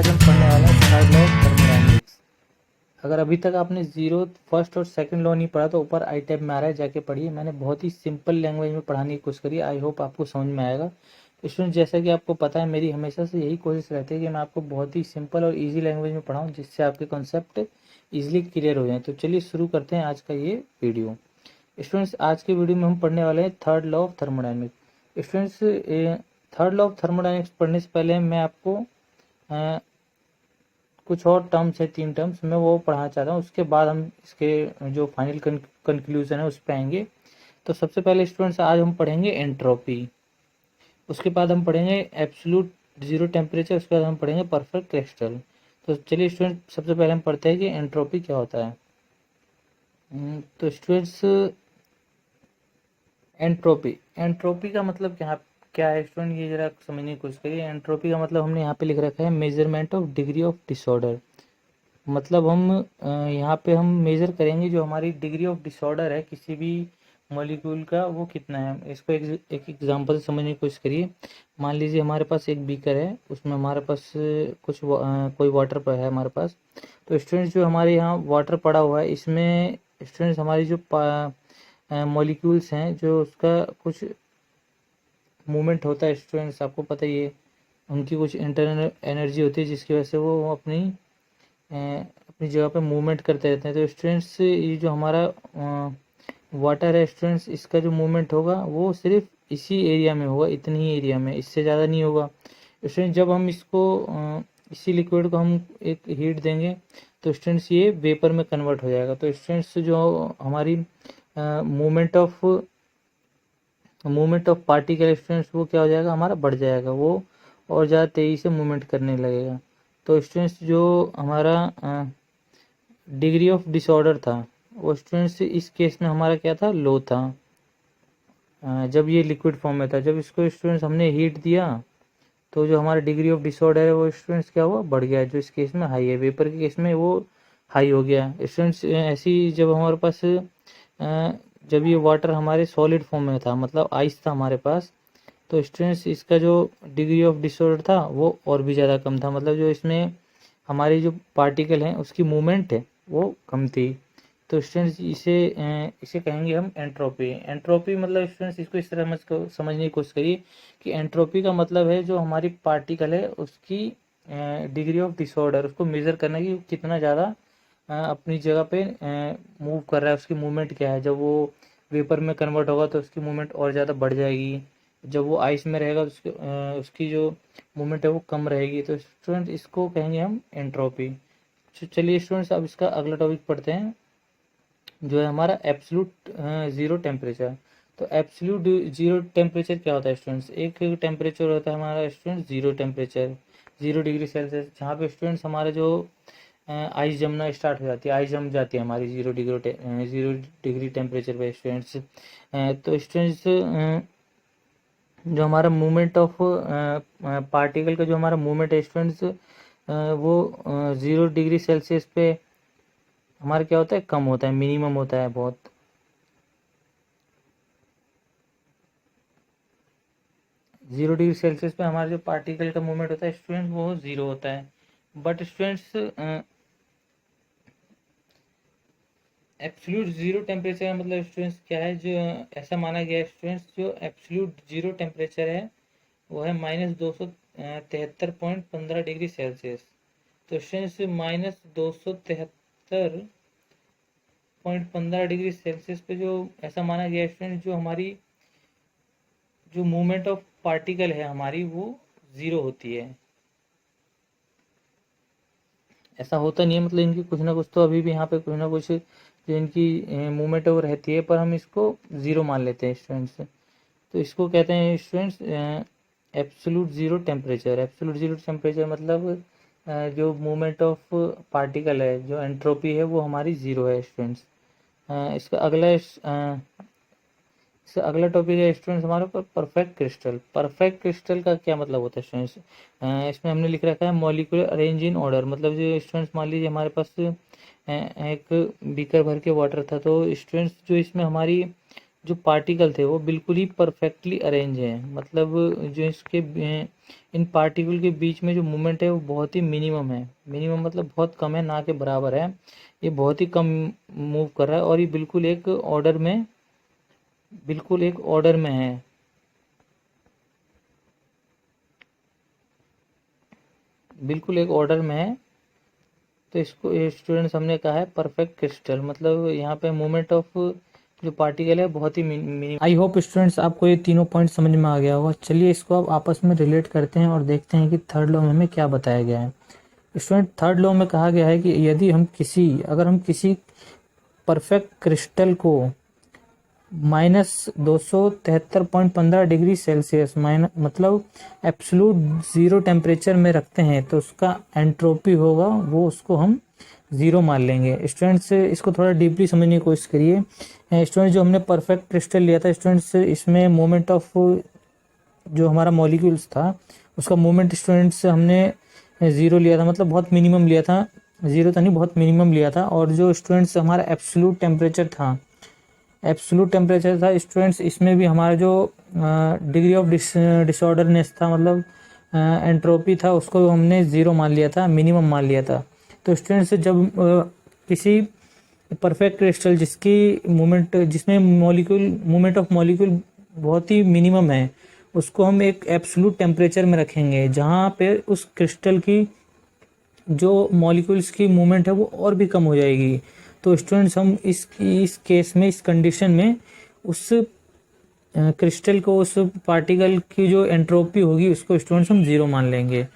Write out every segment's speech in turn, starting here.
आज हम पढ़ने वाले हैं थर्ड लॉ ऑफ थर्मोडायनेमिक्स। अगर अभी तक आपने जीरो फर्स्ट और सेकंड लॉ नहीं पढ़ा तो ऊपर आई टैब में आ रहा है, जाके पढ़िए। मैंने बहुत ही सिंपल लैंग्वेज में पढ़ाने की कोशिश करी है, आई होप आपको समझ में आएगा। तो स्टूडेंट, जैसा कि आपको पता है, मेरी हमेशा से यही कोशिश रहती है कि मैं आपको बहुत ही सिंपल और ईजी लैंग्वेज में पढ़ाऊँ, जिससे आपके कॉन्सेप्ट ईजिली क्लियर हो जाए। तो चलिए शुरू करते हैं आज का ये वीडियो। स्टूडेंट्स, आज के वीडियो में हम पढ़ने वाले हैं third law of thermodynamics. Students, third law of thermodynamics पढ़ने से पहले मैं आपको कुछ और टर्म्स है, 3 टर्म्स मैं वो पढ़ाना चाहता हूँ। उसके बाद हम इसके जो फाइनल कंक्लूजन है उस पर आएंगे। तो सबसे पहले स्टूडेंट्स, आज हम पढ़ेंगे एंट्रोपी। उसके बाद हम पढ़ेंगे एब्सोल्यूट जीरो टेम्परेचर। उसके बाद हम पढ़ेंगे परफेक्ट क्रिस्टल। तो चलिए स्टूडेंट, सबसे पहले हम पढ़ते हैं कि एंट्रोपी क्या होता है। तो स्टूडेंट्स, एंट्रोपी एंट्रोपी का मतलब क्या है स्टूडेंट, ये जरा समझने की कोशिश करिए। एंट्रोपी का मतलब हमने यहाँ पे लिख रखा है measurement of degree of disorder. मतलब हम यहाँ पे हम मेजर करेंगे जो हमारी डिग्री ऑफ डिसऑर्डर है किसी भी मॉलिक्यूल का, वो कितना है। इसको एक एग्जांपल से समझने की कोशिश करिए। मान लीजिए हमारे पास एक बीकर है, उसमें हमारे पास कोई वाटर पर है हमारे पास। तो स्टूडेंट्स, जो हमारे यहाँ वाटर पड़ा हुआ है, इसमें स्टूडेंट्स हमारी जो मॉलिक्यूल्स हैं, जो उसका कुछ मूवमेंट होता है स्टूडेंट्स, आपको पता ही है। उनकी कुछ इंटरनल एनर्जी होती है जिसकी वजह से वो अपनी जगह पे मूवमेंट करते रहते हैं। तो स्टूडेंट्स, ये जो हमारा वाटर है स्टूडेंट्स, इसका जो मूवमेंट होगा वो सिर्फ इसी एरिया में होगा, इतनी ही एरिया में, इससे ज़्यादा नहीं होगा। स्टूडेंट्स, जब हम इसको इसी लिक्विड को हम एक हीट देंगे तो स्टूडेंट्स ये वेपर में कन्वर्ट हो जाएगा। तो स्टूडेंट्स, जो हमारी मूवमेंट ऑफ पार्टिकल स्टूडेंट्स, वो क्या हो जाएगा, हमारा बढ़ जाएगा, वो और ज़्यादा तेज़ी से मूवमेंट करने लगेगा। तो स्टूडेंट्स, जो हमारा डिग्री ऑफ डिसऑर्डर था वो स्टूडेंट्स इस केस में हमारा क्या था, लो था। जब ये लिक्विड फॉर्म में था, जब इसको स्टूडेंट्स हमने हीट दिया तो जो हमारा डिग्री ऑफ डिसऑर्डर है वो स्टूडेंट्स क्या हुआ, बढ़ गया, जो इस केस में हाई है। वेपर के केस में वो हाई हो गया। स्टूडेंट्स, ऐसी जब हमारे पास जब ये वाटर हमारे सॉलिड फॉर्म में था, मतलब आइस था हमारे पास, तो स्टूडेंट्स इसका जो डिग्री ऑफ डिसऑर्डर था वो और भी ज़्यादा कम था। मतलब जो इसमें हमारी जो पार्टिकल हैं उसकी मूवमेंट है वो कम थी। तो स्टूडेंट्स, इसे कहेंगे हम एंट्रोपी। एंट्रोपी मतलब स्टूडेंट्स, इसको इस तरह समझने की कोशिश करिए कि एंट्रोपी का मतलब है जो हमारी पार्टिकल है उसकी डिग्री ऑफ डिसऑर्डर, उसको मेज़र करना कि कितना ज़्यादा अपनी जगह पे मूव कर रहा है, उसकी मूवमेंट क्या है। जब वो वेपर में कन्वर्ट होगा तो उसकी मूवमेंट और ज़्यादा बढ़ जाएगी, जब वो आइस में रहेगा तो उसकी जो मूवमेंट है वो कम रहेगी। तो स्टूडेंट, इसको कहेंगे हम एंट्रोपी। चलिए स्टूडेंट्स, अब इसका अगला टॉपिक पढ़ते हैं, जो है हमारा एब्सोल्यूट ज़ीरो टेम्परेचर। तो एब्सोल्यूट ज़ीरो टेम्परेचर क्या होता है स्टूडेंट्स, एक टेम्परेचर होता है हमारा students zero temperature, 0 degree Celsius, जहाँ पे स्टूडेंट्स हमारा जो आइस जमना स्टार्ट हो जाती है, आइस जम जाती है हमारी 0 डिग्री टेम्परेचर पे स्टूडेंट्स। तो स्टूडेंट्स, जो हमारा मूवमेंट ऑफ पार्टिकल का जो हमारा मूवमेंट है स्टूडेंट्स, वो 0 डिग्री सेल्सियस पे हमारा क्या होता है, कम होता है, मिनिमम होता है बहुत। 0 डिग्री सेल्सियस पे हमारा जो पार्टिकल का मूवमेंट होता है स्टूडेंट वो 0 होता है। But students, absolute zero temperature का मतलब स्टूडेंट्स क्या है, जो ऐसा माना गया है स्टूडेंट्स, जो एब्सोल्यूट ज़ीरो टेम्परेचर है वो है -273.15 डिग्री सेल्सियस। तो स्टूडेंट्स, -273.15 डिग्री सेल्सियस पे जो ऐसा माना गया है स्टूडेंट, जो हमारी जो मूवमेंट ऑफ पार्टिकल है हमारी वो 0 होती है। ऐसा होता नहीं है, मतलब इनकी कुछ ना कुछ तो अभी भी यहाँ पे कुछ ना कुछ जो इनकी मूवमेंट है वो रहती है, पर हम इसको 0 मान लेते हैं स्टूडेंट्स। तो इसको कहते हैं students absolute zero temperature. Absolute zero temperature मतलब जो मूवमेंट ऑफ पार्टिकल है, जो एंट्रोपी है वो हमारी 0 है स्टूडेंट्स। इसका अगला टॉपिक है स्टूडेंट्स हमारे ऊपर परफेक्ट क्रिस्टल। परफेक्ट क्रिस्टल का क्या मतलब होता है स्टूडेंट्स, इसमें हमने लिख रखा है मॉलिक्यूलर अरेंज इन ऑर्डर। मतलब जो स्टूडेंट्स, मान लीजिए हमारे पास एक बीकर भर के वाटर था, तो स्टूडेंट्स जो इसमें हमारी जो पार्टिकल थे वो बिल्कुल ही परफेक्टली अरेंज हैं, मतलब जो इसके इन पार्टिकल के बीच में जो मूवमेंट है वो बहुत ही मिनिमम है। मिनिमम मतलब बहुत कम है, ना के बराबर है। ये बहुत ही कम मूव कर रहा है और ये बिल्कुल एक ऑर्डर में है। बिल्कुल एक ऑर्डर में है। तो इसको स्टूडेंट्स हमने कहा है परफेक्ट क्रिस्टल, मतलब यहाँ पे मूवमेंट ऑफ जो पार्टिकल है बहुत ही मिनिमम। आई होप स्टूडेंट्स आपको ये तीनों पॉइंट समझ में आ गया होगा। चलिए इसको अब आपस में रिलेट करते हैं और देखते हैं कि थर्ड लॉ में हमें क्या बताया गया है। स्टूडेंट थर्ड लॉ में कहा गया है कि यदि अगर हम किसी परफेक्ट क्रिस्टल को -273.15 डिग्री सेल्सियस मतलब एब्सोलूट ज़ीरो टेम्परेचर में रखते हैं तो उसका एंट्रोपी होगा वो उसको हम ज़ीरो मान लेंगे। स्टूडेंट्स इसको थोड़ा डीपली समझने की कोशिश करिए। स्टूडेंट जो हमने परफेक्ट क्रिस्टल लिया था स्टूडेंट्स, इसमें मोमेंट ऑफ जो हमारा मॉलिक्यूल्स था उसका मोमेंट स्टूडेंट्स हमने ज़ीरो लिया था, मतलब बहुत मिनिमम लिया था। ज़ीरो तो नहीं, बहुत मिनिमम लिया था। और जो स्टूडेंट्स हमारा एब्सोलूट टेम्परेचर था स्टूडेंट्स, इसमें भी हमारा जो डिग्री ऑफ डिसऑर्डरनेस था, मतलब एंट्रोपी था, उसको हमने ज़ीरो मान लिया था, मिनिमम मान लिया था। तो स्टूडेंट्स जब किसी परफेक्ट क्रिस्टल जिसमें मूवमेंट ऑफ मॉलिक्यूल बहुत ही मिनिमम है, उसको हम एक एब्सोलूट टेम्परेचर में रखेंगे जहाँ पे उस क्रिस्टल की जो मॉलिक्यूल्स की मूवमेंट है वो और भी कम हो जाएगी। तो स्टूडेंट्स हम इस केस में, इस कंडीशन में उस क्रिस्टल को, उस पार्टिकल की जो एंट्रोपी होगी उसको स्टूडेंट्स हम ज़ीरो मान लेंगे।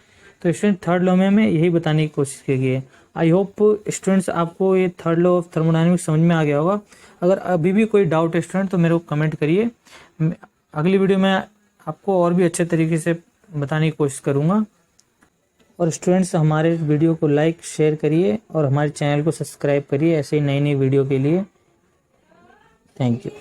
तो स्टूडेंट थर्ड लॉ में हमें यही बताने की कोशिश की है। आई होप स्टूडेंट्स आपको ये थर्ड लॉ ऑफ थर्मोडायनेमिक्स समझ में आ गया होगा। अगर अभी भी कोई डाउट है स्टूडेंट तो मेरे को कमेंट करिए। अगली वीडियो में आपको और भी अच्छे तरीके से बताने की कोशिश करूँगा। और स्टूडेंट्स हमारे वीडियो को लाइक शेयर करिए और हमारे चैनल को सब्सक्राइब करिए ऐसे ही नई नई वीडियो के लिए। Thank you.